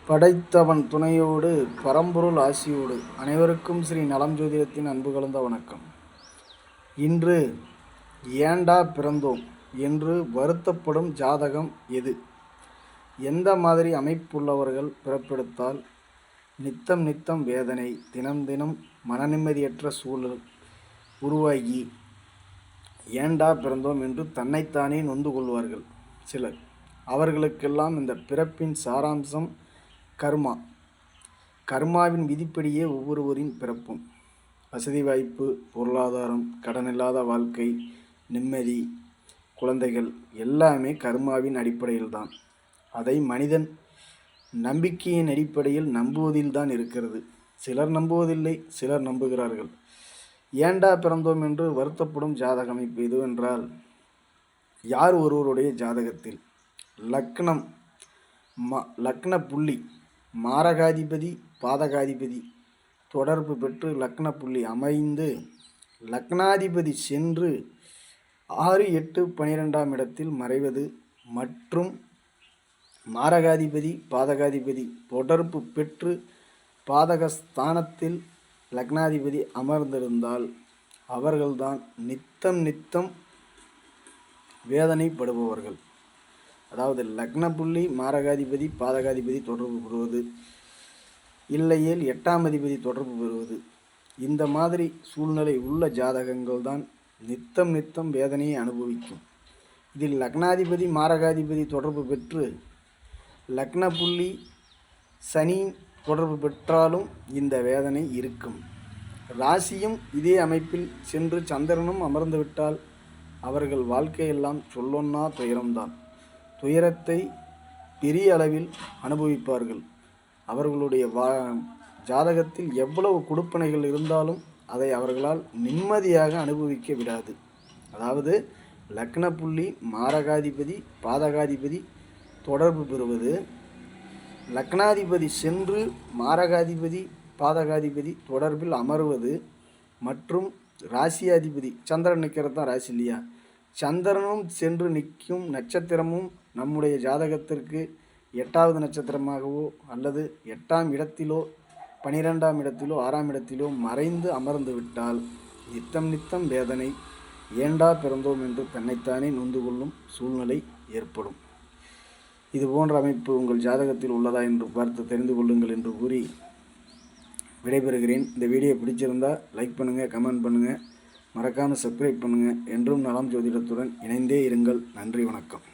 படைத்தவன் துணையோடு பரம்பொருள் ஆசியோடு அனைவருக்கும் ஸ்ரீ நலம் ஜோதிடத்தின் அன்பு கலந்த வணக்கம். இன்று ஏண்டா பிறந்தோம் என்று வருத்தப்படும் ஜாதகம் எது? எந்த மாதிரி அமைப்புள்ளவர்கள் பிறப்பெடுத்தால் நித்தம் நித்தம் வேதனை, தினம் தினம் மனநிம்மதியற்ற சூழல் உருவாகி ஏண்டா பிறந்தோம் என்று தன்னைத்தானே நொந்து கொள்வார்கள் சிலர். அவர்களுக்கெல்லாம் இந்த பிறப்பின் சாராம்சம் கர்மாவின் விதிப்படியே ஒவ்வொருவரின் பிறப்பும். வசதி வாய்ப்பு, பொருளாதாரம், கடனில்லாத வாழ்க்கை, நிம்மதி, குழந்தைகள் எல்லாமே கர்மாவின் அடிப்படையில்தான். அதை மனிதன் நம்பிக்கையின் அடிப்படையில் நம்புவதில்தான் இருக்கிறது. சிலர் நம்புவதில்லை, சிலர் நம்புகிறார்கள். ஏண்டா பிறந்தோம் என்று வருத்தப்படும் ஜாதக அமைப்பு எதுவென்றால், யார் ஒருவருடைய ஜாதகத்தில் லக்ன புள்ளி மாரகாதிபதி பாதகாதிபதி தொடர்பு பெற்று லக்ன புள்ளி அமைந்து லக்னாதிபதி சென்று 6, 8, 12ஆம் இடத்தில் மறைவது மற்றும் மாரகாதிபதி பாதகாதிபதி தொடர்பு பெற்று பாதகஸ்தானத்தில் லக்னாதிபதி அமர்ந்திருந்தால் அவர்கள்தான் நித்தம் நித்தம் வேதனைப்படுபவர்கள். அதாவது லக்ன புள்ளி மாரகாதிபதி பாதகாதிபதி தொடர்பு பெறுவது, இல்லையேல் 8ஆம் அதிபதி தொடர்பு பெறுவது, இந்த மாதிரி சூழ்நிலை உள்ள ஜாதகங்கள் தான் நித்தம் நித்தம் வேதனையை அனுபவிக்கும். இதில் லக்னாதிபதி மாரகாதிபதி தொடர்பு பெற்று லக்ன புள்ளி சனி தொடர்பு பெற்றாலும் இந்த வேதனை இருக்கும். ராசியும் இதே அமைப்பில் சென்று சந்திரனும் அமர்ந்துவிட்டால் அவர்கள் வாழ்க்கையெல்லாம் சொல்லொன்னா துயரம்தான். துயரத்தை பெரிய அளவில் அனுபவிப்பார்கள். அவர்களுடைய ஜாதகத்தில் எவ்வளவு கொடுப்பனைகள் இருந்தாலும் அதை அவர்களால் நிம்மதியாக அனுபவிக்க விடாது. அதாவது லக்ன புள்ளி மாரகாதிபதி பாதகாதிபதி தொடர்பு பெறுவது, லக்னாதிபதி சென்று மாரகாதிபதி பாதகாதிபதி தொடர்பில் அமர்வது மற்றும் ராசியாதிபதி சந்திரன் நிற்கிறது தான் ராசி இல்லையா, சந்திரனும் சென்று நிற்கும் நட்சத்திரமும் நம்முடைய ஜாதகத்திற்கு 8வது நட்சத்திரமாகவோ அல்லது 8ஆம் இடத்திலோ 12ஆம் இடத்திலோ 6ஆம் இடத்திலோ மறைந்து அமர்ந்து விட்டால் நித்தம் நித்தம் வேதனை, ஏண்டா பிறந்தோம் என்று தன்னைத்தானே நொந்து கொள்ளும் சூழ்நிலை ஏற்படும். இது போன்ற அமைப்பு உங்கள் ஜாதகத்தில் உள்ளதா என்று பார்த்து தெரிந்து கொள்ளுங்கள் என்று கூறி விடைபெறுகிறேன். இந்த வீடியோ பிடிச்சிருந்தால் லைக் பண்ணுங்கள், கமெண்ட் பண்ணுங்கள், மறக்காமல் சப்ஸ்கிரைப் பண்ணுங்கள். என்றும் நலம் ஜோதிடத்துடன் இணைந்தே இருங்கள். நன்றி, வணக்கம்.